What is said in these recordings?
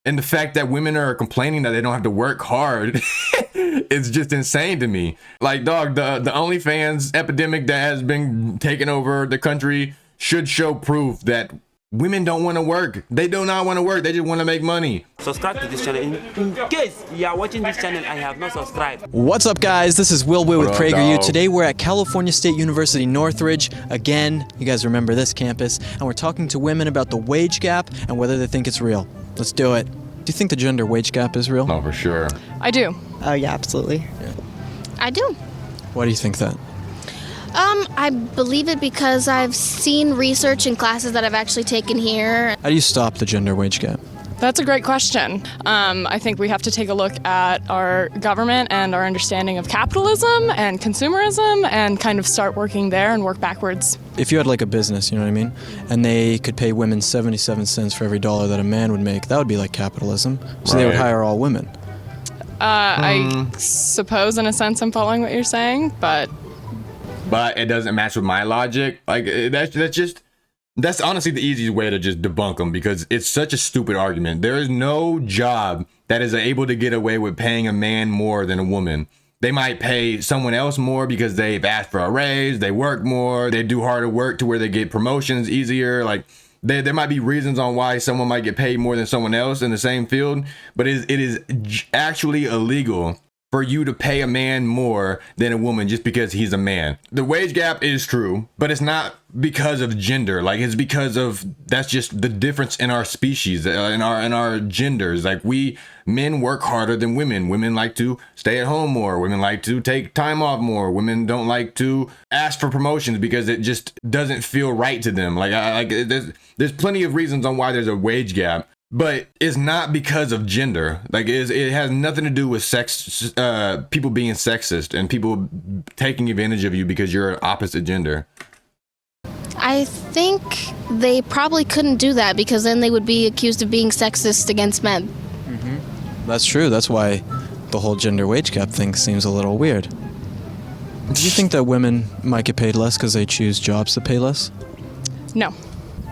And the fact that women are complaining that they don't have to work hard is just insane to me. Like, dog, the OnlyFans epidemic that has been taking over the country should show proof that women don't want to work. They do not want to work. They just want to make money. Subscribe to this channel. In case you are watching this channel and have not subscribed. What's up, guys? This is Will with up, PragerU. dog? Today we're at California State University Northridge. Again, you guys remember this campus. And we're talking to women about the wage gap and whether they think it's real. Let's do it. Do you think the gender wage gap is real? No, for sure. I do. Oh, yeah, absolutely. I do. Why do you think that? I believe it because I've seen research in classes that I've actually taken here. How do you stop the gender wage gap? That's a great question. I think we have to take a look at our government and our understanding of capitalism and consumerism and kind of start working there and work backwards. If you had like a business, you know what I mean? And they could pay women 77 cents for every dollar that a man would make, that would be like capitalism. So they would Right. hire all women. I suppose in a sense I'm following what you're saying, but But it doesn't match with my logic. Like, that's honestly the easiest way to just debunk them, because it's such a stupid argument. There is no job that is able to get away with paying a man more than a woman. They might pay someone else more because they've asked for a raise, they work more, they do harder work to where they get promotions easier. Like, there might be reasons on why someone might get paid more than someone else in the same field, but it is actually illegal for you to pay a man more than a woman just because he's a man. The wage gap is true, but it's not because of gender. Like, it's because of, that's just the difference in our species, in our genders. Like, men work harder than women. Women like to stay at home more. Women like to take time off more. Women don't like to ask for promotions because it just doesn't feel right to them. There's plenty of reasons on why there's a wage gap. But it's not because of gender. Like, it has nothing to do with sex, people being sexist and people taking advantage of you because you're opposite gender. I think they probably couldn't do that because then they would be accused of being sexist against men. That's true. That's why the whole gender wage gap thing seems a little weird. Do you think that women might get paid less because they choose jobs that pay less? no.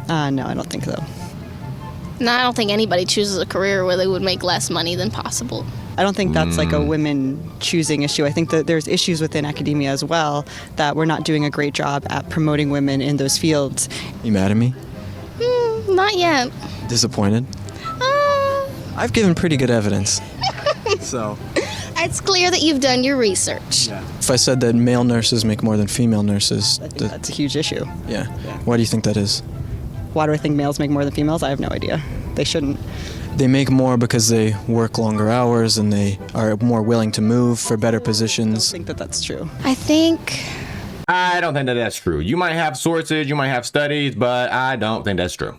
No, I don't think so. No, I don't think anybody chooses a career where they would make less money than possible. I don't think that's like a women choosing issue. I think that there's issues within academia as well that we're not doing a great job at promoting women in those fields. You mad at me? Not yet. Disappointed? I've given pretty good evidence. So, It's clear that you've done your research. if I said that male nurses make more than female nurses, I think that's a huge issue. yeah. Why do you think that is? Why do I think males make more than females? I have no idea. They shouldn't. They make more because they work longer hours and they are more willing to move for better I don't positions. think that that's true. I think I don't think that that's true. You might have sources, you might have studies, but I don't think that's true.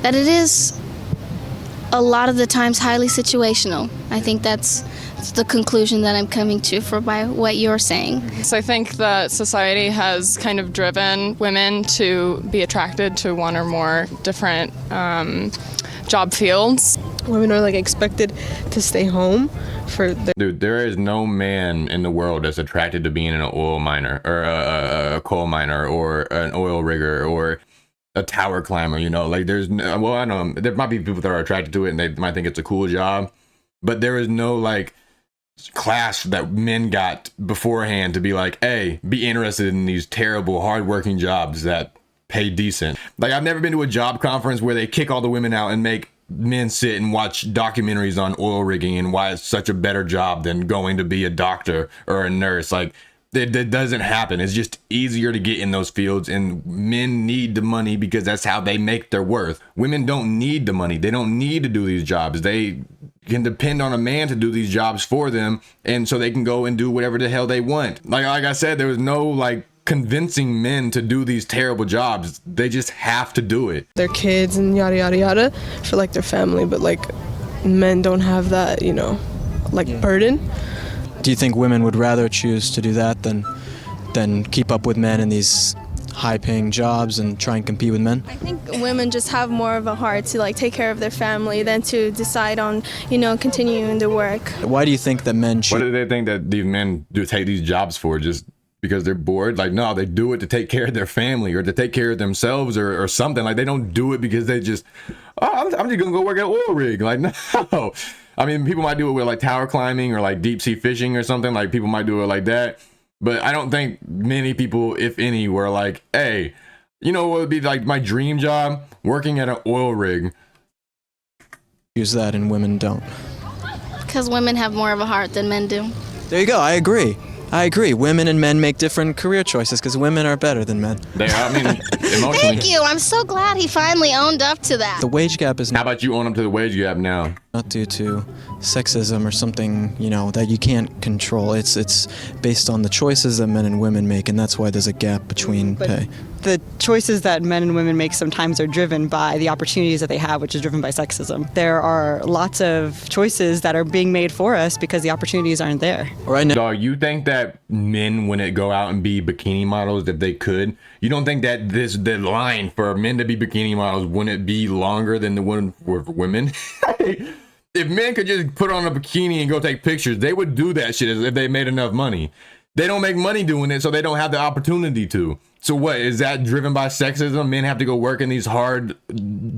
that it is a lot of the times highly situational. I think that's the conclusion that I'm coming to by what you're saying. So I think that society has kind of driven women to be attracted to one or more different job fields. Women are like expected to stay home for their Dude, there is no man in the world that's attracted to being an oil miner or a coal miner or an oil rigger or a tower climber, you know? Like, there's no, well, I know there might be people that are attracted to it and they might think it's a cool job, but there is no like class that men got beforehand to be like, hey, be interested in these terrible hardworking jobs that pay decent. Like, I've never been to a job conference where they kick all the women out and make men sit and watch documentaries on oil rigging and why it's such a better job than going to be a doctor or a nurse. Like, that doesn't happen. It's just easier to get in those fields, and men need the money because that's how they make their worth. Women don't need the money. They don't need to do these jobs. They can depend on a man to do these jobs for them, and so they can go and do whatever the hell they want. Like I said, there was no like convincing men to do these terrible jobs. They just have to do it. their kids and yada yada yada for like their family, but like men don't have that, burden. Do you think women would rather choose to do that than keep up with men in these high-paying jobs and try and compete with men? I think women just have more of a heart to like take care of their family than to decide on, continuing the work. Why do you think that men What choose? do they think that these men do take these jobs for? Just because they're bored. Like, no, they do it to take care of their family or to take care of themselves or something. Like, they don't do it because they just, oh, I'm just gonna go work at an oil rig. Like, no. I mean, people might do it with like tower climbing or like deep sea fishing or something. Like, people might do it like that. But I don't think many people, if any, were like, hey, you know what would be like my dream job? Working at an oil rig. Use that and women don't. Because women have more of a heart than men do. There you go. I agree. Women and men make different career choices because women are better than men. They are, I mean, emotionally. Thank you. I'm so glad he finally owned up to that. The wage gap is How about you own up to the wage gap now? not due to sexism or something, you know, that you can't control. It's based on the choices that men and women make, and that's why there's a gap between pay. The choices that men and women make sometimes are driven by the opportunities that they have, which is driven by sexism. There are lots of choices that are being made for us because the opportunities aren't there. Right now, Dog, you think that men wouldn't go out and be bikini models if they could? You don't think that the line for men to be bikini models wouldn't be longer than the one for women? If men could just put on a bikini and go take pictures, they would do that shit if they made enough money. They don't make money doing it, so they don't have the opportunity to. So what, is that driven by sexism? Men have to go work in these hard,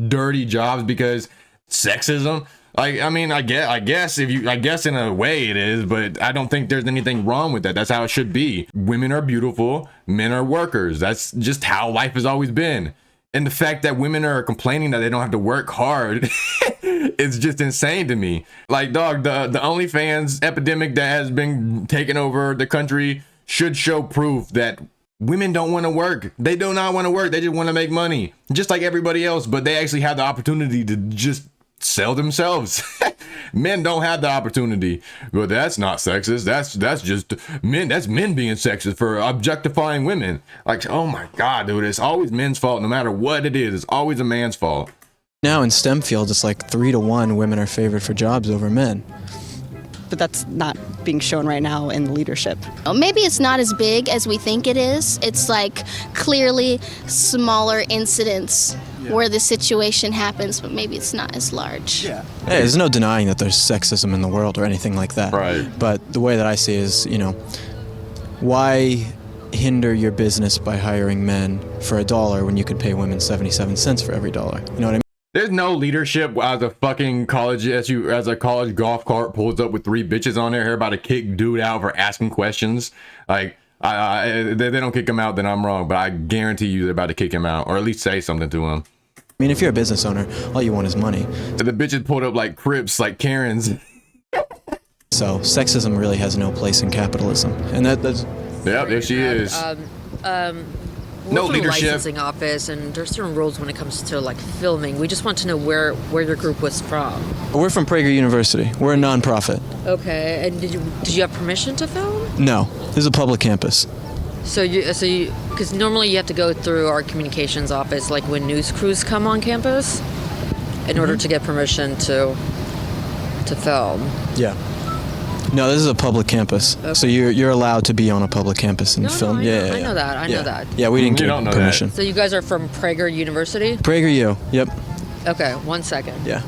dirty jobs because sexism? Like, I mean, I guess in a way it is, but I don't think there's anything wrong with that. That's how it should be. Women are beautiful, men are workers. That's just how life has always been. And the fact that women are complaining that they don't have to work hard is just insane to me. Like, dog, the OnlyFans epidemic that has been taking over the country should show proof that women don't want to work. They do not want to work. They just want to make money, just like everybody else. But they actually have the opportunity to just sell themselves. Men don't have the opportunity. But that's not sexist. That's just men. That's men being sexist for objectifying women. Like, oh my God, dude, it's always men's fault. No matter what it is, it's always a man's fault. now in STEM fields, it's like 3-to-1 women are favored for jobs over men. But that's not being shown right now in the leadership. Maybe it's not as big as we think it is. It's like clearly smaller incidents where the situation happens, but maybe it's not as large. Hey, there's no denying that there's sexism in the world or anything like that. Right. But the way that I see it is, you know, why hinder your business by hiring men for $1 when you could pay women 77 cents for every dollar? You know what I mean? There's no leadership as a fucking college as a college golf cart pulls up with 3 bitches on there. They're about to kick dude out for asking questions. Like, they don't kick him out, then I'm wrong. But I guarantee you they're about to kick him out, or at least say something to him. I mean, if you're a business owner, all you want is money. The bitches pulled up like Crips, like Karens. So sexism really has no place in capitalism, and that's. Yep, there she is. No leadership. Licensing office, and there's certain rules when it comes to like filming. We just want to know where your group was from. We're from Prager University. We're a non-profit. Okay, and did you have permission to film? No, this is a public campus. So you because normally you have to go through our communications office, like when news crews come on campus, in order to get permission to film. Yeah. No, this is a public campus, Okay. so you're allowed to be on a public campus and No, film. I Yeah, know, I know that. I know that. Yeah, we didn't You get don't know permission. So you guys are from Prager University? Prager U. Yep. Okay, 1 second. Yeah.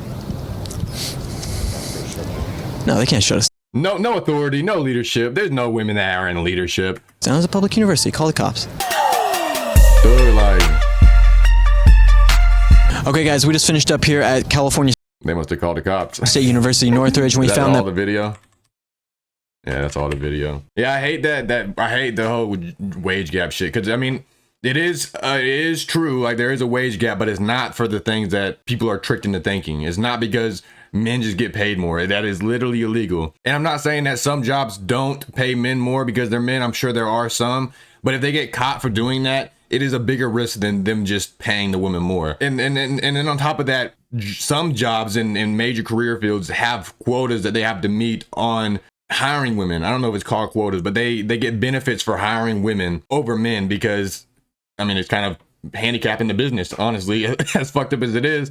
No, they can't shut us No authority, no leadership. There's no women that are in leadership. down. It's a public university. Call the cops. They're like, Okay, guys, we just finished up here at California they must have called the cops. State University Northridge, and we Is that found all that. the video? Yeah, that's all the video. Yeah, I hate that I hate the whole wage gap shit, because I mean it is true, like there is a wage gap, but it's not for the things that people are tricked into thinking. It's not because men just get paid more. That is literally illegal. And I'm not saying that some jobs don't pay men more because they're men. I'm sure there are some, but if they get caught for doing that, it is a bigger risk than them just paying the women more. And then on top of that, some jobs in major career fields have quotas that they have to meet on hiring women. I don't know if it's called quotas, but they get benefits for hiring women over men because, I mean, it's kind of handicapping the business, honestly, as fucked up as it is.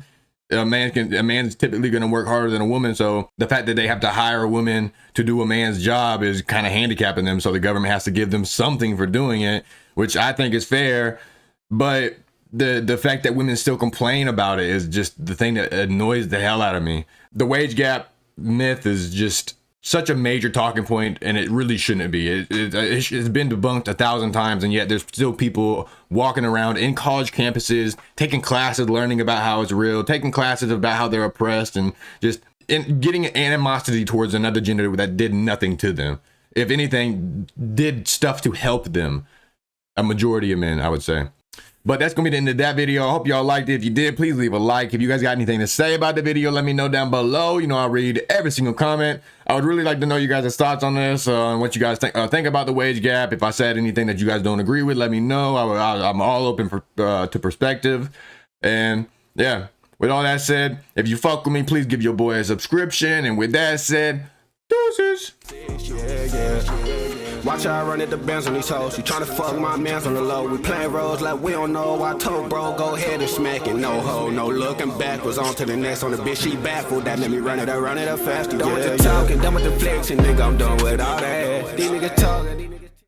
A man's typically going to work harder than a woman, so the fact that they have to hire a woman to do a man's job is kind of handicapping them, so the government has to give them something for doing it, which I think is fair. But the fact that women still complain about it is just the thing that annoys the hell out of me. The wage gap myth is just such a major talking point, and it really shouldn't be. It's been debunked 1,000 times, and yet there's still people walking around in college campuses, taking classes, learning about how it's real, taking classes about how they're oppressed, and just getting animosity towards another gender that did nothing to them. If anything, did stuff to help them. A majority of men, I would say. But that's gonna be the end of that video. I hope y'all liked it. If you did, please leave a like. If you guys got anything to say about the video, let me know down below. You know, I'll read every single comment. I would really like to know you guys' thoughts on this, and what you guys think about the wage gap. If I said anything that you guys don't agree with, let me know. I'm all open to perspective. And yeah, with all that said, if you fuck with me, please give your boy a subscription. And with that said, deuces. Watch how I run at the bands on these hoes. You tryna fuck my mans on the low. We playing roles like we don't know. I told bro, go ahead and smack it. No ho, no looking backwards. On to the next on the bitch, she baffled. That made me run it up faster. Done with the talking, done with the flexing, nigga. I'm done with all that. These niggas talking.